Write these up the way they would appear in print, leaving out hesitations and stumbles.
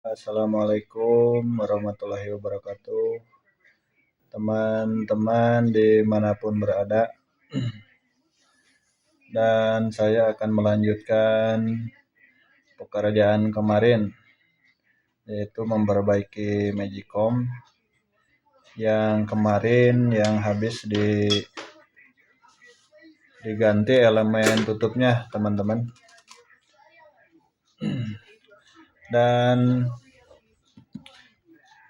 Assalamualaikum warahmatullahi wabarakatuh. Teman-teman dimanapun berada, dan saya akan melanjutkan pekerjaan kemarin, yaitu memperbaiki Magicom yang kemarin yang habis diganti elemen tutupnya, teman-teman. Dan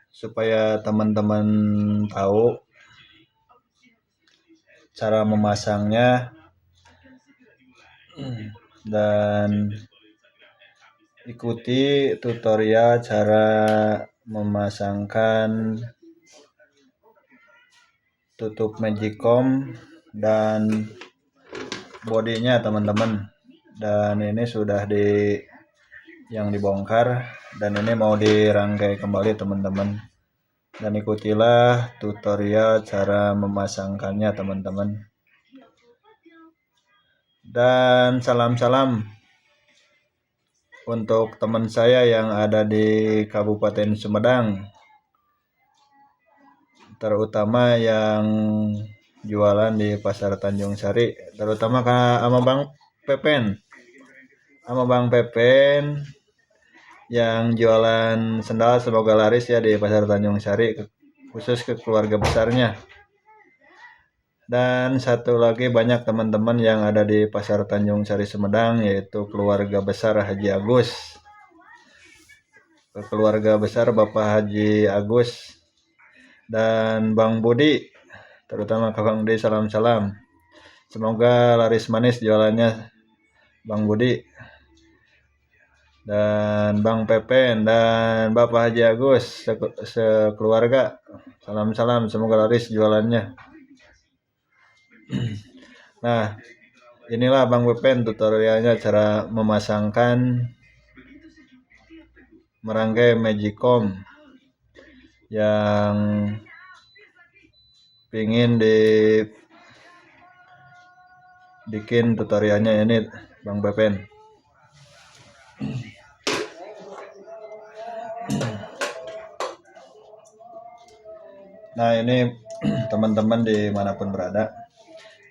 supaya teman-teman tahu cara memasangnya dan ikuti tutorial cara memasangkan tutup Magicom dan bodinya, teman-teman. Dan ini sudah yang dibongkar dan ini mau dirangkai kembali, teman-teman. Dan ikutilah tutorial cara memasangkannya, teman-teman. Dan salam-salam untuk teman saya yang ada di Kabupaten Sumedang, terutama yang jualan di Pasar Tanjung Sari, terutama sama Bang Pepen. Sama Bang Pepen yang jualan sendal, semoga laris ya di Pasar Tanjung Sari, khusus ke keluarga besarnya. Dan satu lagi banyak teman-teman yang ada di Pasar Tanjung Sari Sumedang, yaitu keluarga besar Haji Agus. Keluarga besar Bapak Haji Agus dan Bang Budi, terutama ke Bang Budi, salam-salam. Semoga laris manis jualannya Bang Budi. Dan Bang Pepen dan Bapak Haji Agus sekeluarga, salam-salam, semoga laris jualannya. Nah, inilah Bang Pepen tutorialnya cara memasangkan merangkai Magicom yang pingin bikin tutorialnya ini, Bang Pepen. Nah, ini teman-teman dimanapun berada,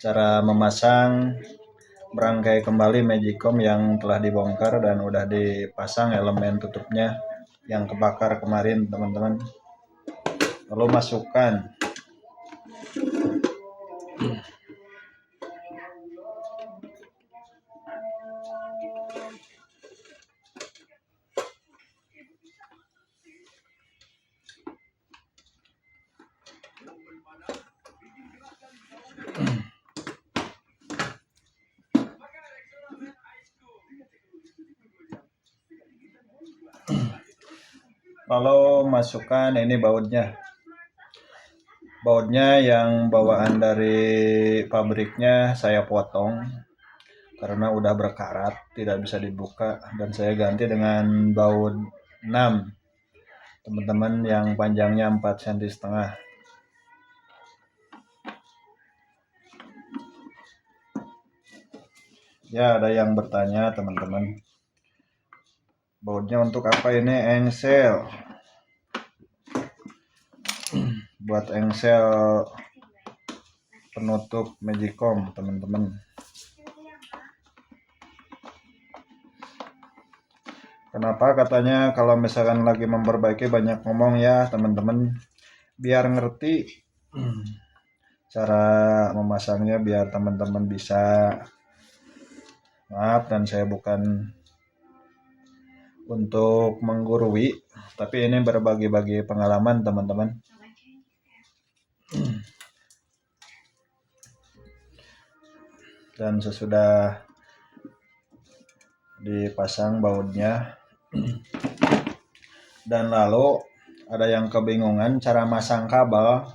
cara memasang merangkai kembali Magicom yang telah dibongkar dan udah dipasang elemen tutupnya yang kebakar kemarin, teman-teman. Lalu masukkan ini bautnya yang bawaan dari pabriknya saya potong karena udah berkarat, tidak bisa dibuka, dan saya ganti dengan baut 6, teman-teman, yang panjangnya 4,5 cm. Ya, ada yang bertanya, teman-teman, bautnya untuk apa ini? Engsel, buat engsel penutup Magicom, teman-teman. Kenapa katanya kalau misalkan lagi memperbaiki banyak ngomong ya, teman-teman? Biar ngerti cara memasangnya, biar teman-teman bisa. Maaf, dan saya bukan untuk menggurui, tapi ini berbagi-bagi pengalaman, teman-teman. Dan sesudah dipasang bautnya dan lalu ada yang kebingungan cara masang kabel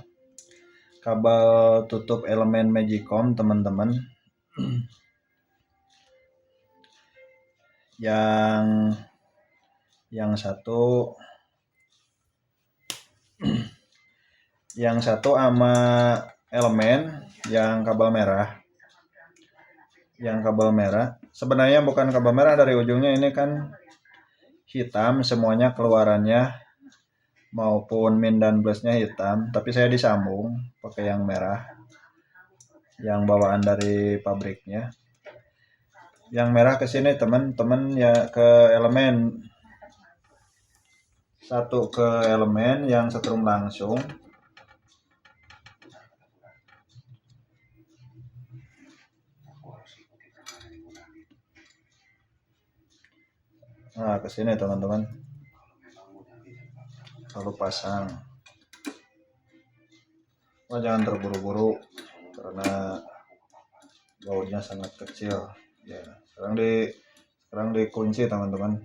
tutup elemen Magicom, teman-teman. Yang satu sama elemen yang kabel merah, sebenarnya bukan kabel merah dari ujungnya, ini kan hitam semuanya, keluarannya maupun min dan plusnya hitam, tapi saya disambung pakai yang merah, yang bawaan dari pabriknya. Yang merah ke sini teman-teman ya, ke elemen satu, ke elemen yang setrum langsung. Nah, ke sini teman-teman, lalu pasang. Oh, jangan terburu-buru karena bautnya sangat kecil ya. Sekarang dikunci teman-teman.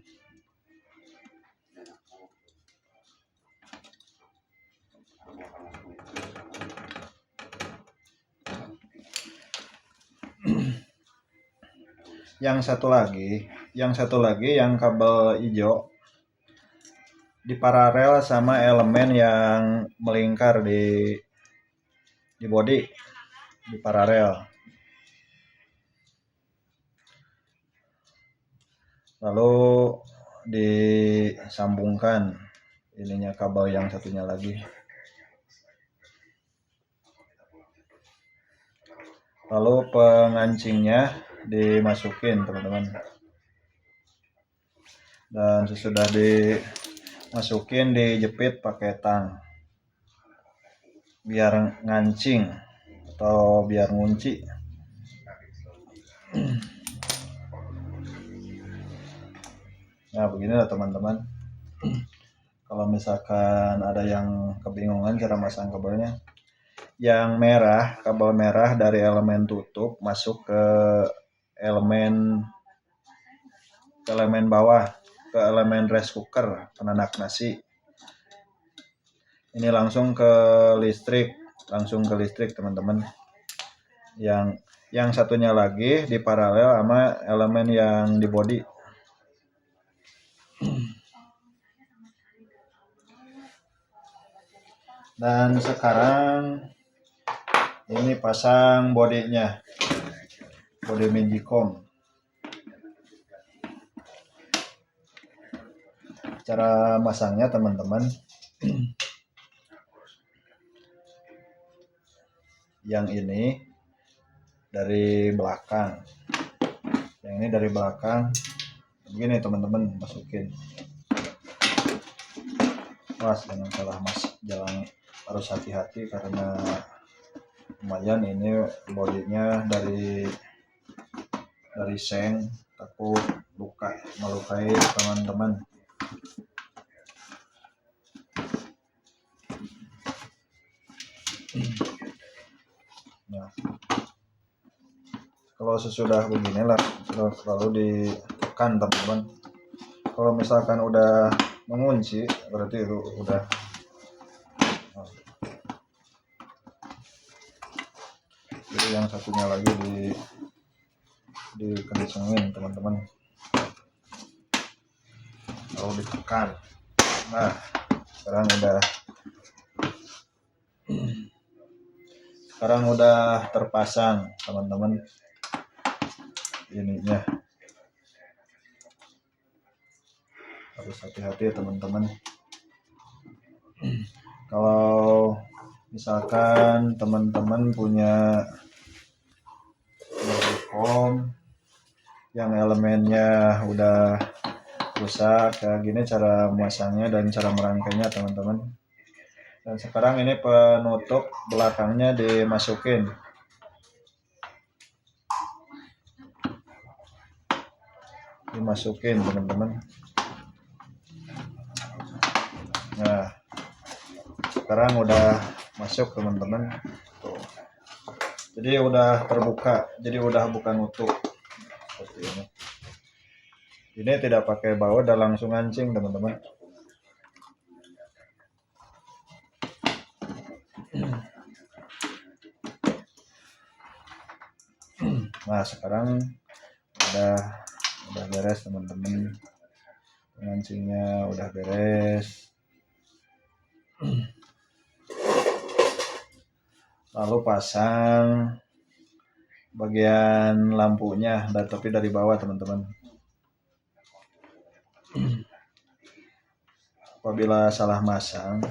Yang satu lagi yang kabel hijau diparalel sama elemen yang melingkar di body, diparalel. Lalu disambungkan ininya kabel yang satunya lagi. Lalu pengancingnya dimasukin teman-teman. Dan sesudah dimasukin, dijepit pakai tang biar ngancing atau biar ngunci. Nah, beginilah teman-teman. Kalau misalkan ada yang kebingungan cara masang kabelnya, yang merah, kabel merah dari elemen tutup masuk ke elemen bawah, ke elemen rice cooker, penanak nasi. Ini langsung ke listrik teman-teman. Yang satunya lagi diparalel sama elemen yang di body. Dan sekarang ini pasang bodinya, body Magicom. Cara masangnya teman-teman, yang ini dari belakang, yang ini dari belakang. Begini teman-teman, masukin. Mas, jangan salah mas, jangan, harus hati-hati karena lumayan ini bodinya dari seng, takut melukai teman-teman. Nah, kalau sesudah beginilah lalu ditekan teman-teman. Kalau misalkan udah mengunci berarti itu udah. Jadi yang satunya lagi dikencengin teman-teman, lalu ditekan. Nah, sekarang udah terpasang teman-teman ininya. Harus hati-hati teman-teman. Kalau misalkan teman-teman punya Magicom yang elemennya udah rusak kayak gini, cara memasangnya dan cara merangkainya teman-teman. Dan sekarang ini penutup belakangnya dimasukin. Teman-teman. Nah, sekarang udah masuk teman-teman. Tuh. Jadi udah terbuka, jadi udah bukan utuh seperti ini. Ini tidak pakai baut dan langsung ngancing teman-teman. Nah, sekarang udah beres teman-teman, ngancingnya udah beres. Lalu pasang bagian lampunya, tapi dari bawah teman-teman. apabila salah masang.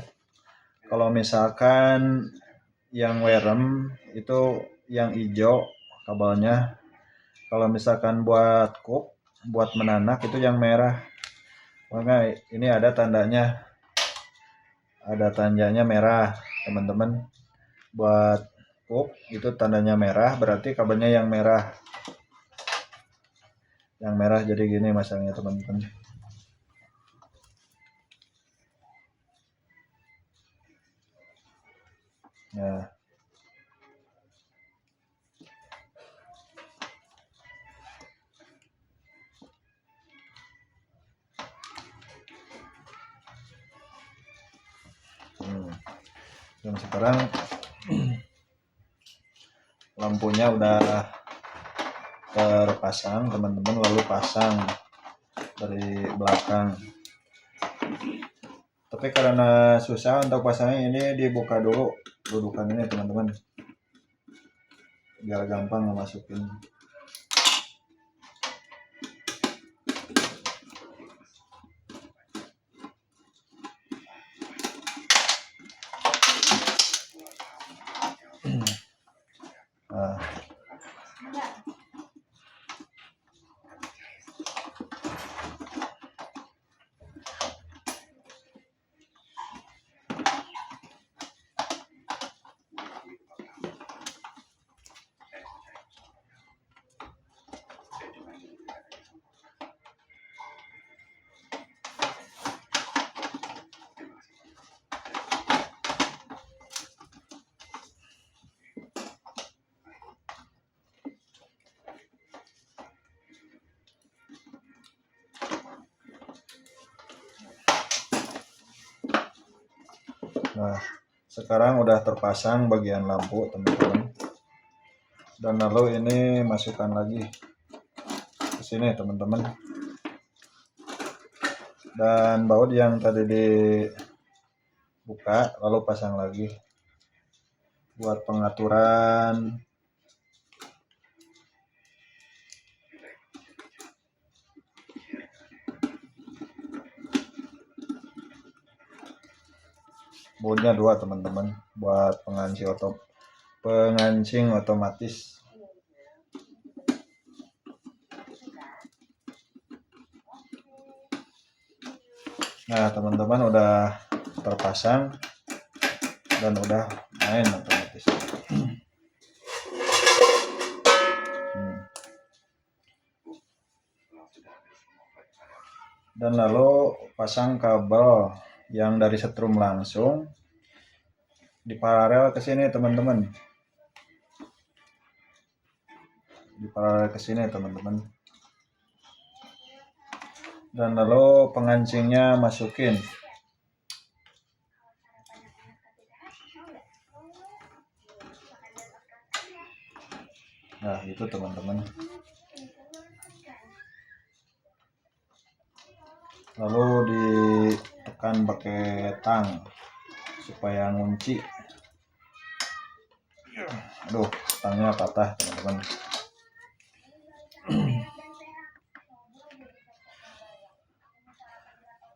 Kalau misalkan yang werem itu yang hijau kabelnya. Kalau misalkan buat kuk, buat menanak itu yang merah. Maka ini ada tandanya merah, teman-teman. Buat kuk itu tandanya merah, berarti kabelnya yang merah. Yang merah jadi gini masangnya, teman-teman. Nah, dan sekarang lampunya udah terpasang, teman-teman. Lalu pasang dari belakang. Tapi karena susah untuk pasangnya, ini dibuka dulu dudukan ini, teman-teman, biar gampang memasukin. Nah, Nah, sekarang udah terpasang bagian lampu, teman-teman. Dan lalu ini masukkan lagi ke sini, teman-teman. Dan baut yang tadi dibuka lalu pasang lagi buat pengaturan bautnya 2, teman-teman, buat pengancing otomatis. Nah, teman-teman, udah terpasang dan udah main otomatis. Dan lalu pasang kabel yang dari setrum langsung di paralel ke sini, teman-teman. Di paralel ke sini, teman-teman. Dan lalu pengancingnya masukin. Nah, itu, teman-teman. Lalu ditekan pakai tang supaya ngunci. Aduh, tangnya patah, teman-teman.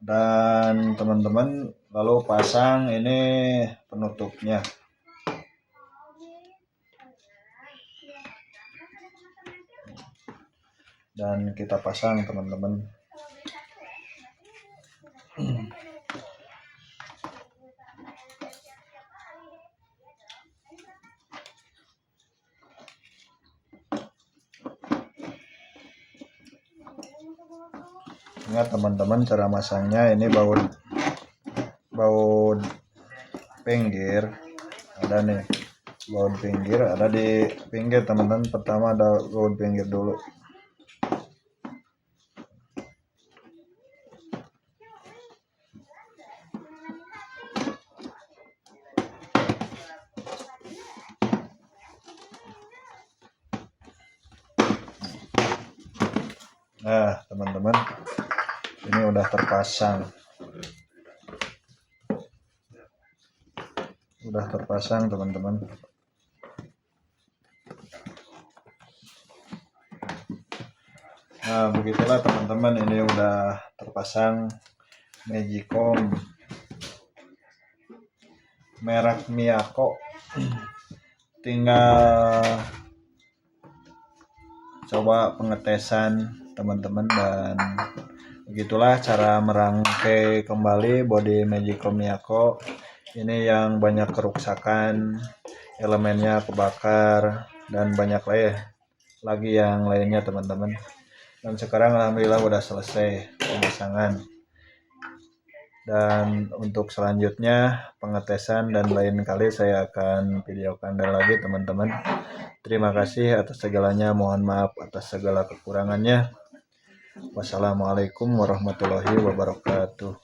Dan teman-teman lalu pasang ini penutupnya. Dan kita pasang, teman-teman. Ingat, teman-teman, cara masangnya ini baut pinggir ada nih. Baut pinggir ada di pinggir, teman-teman. Pertama ada baut pinggir dulu. Nah, teman-teman, ini udah terpasang. Udah terpasang, teman-teman. Nah, begitulah, teman-teman, ini udah terpasang Magicom merek Miyako. Tinggal coba pengetesan teman-teman, dan begitulah cara merangkai kembali body Magicom Miyako ini yang banyak kerusakan, elemennya kebakar dan banyak lagi yang lainnya teman-teman. Dan sekarang alhamdulillah udah selesai pemasangan, dan untuk selanjutnya pengetesan dan lain kali saya akan videokan lagi teman-teman. Terima kasih atas segalanya, mohon maaf atas segala kekurangannya. Wassalamualaikum warahmatullahi wabarakatuh.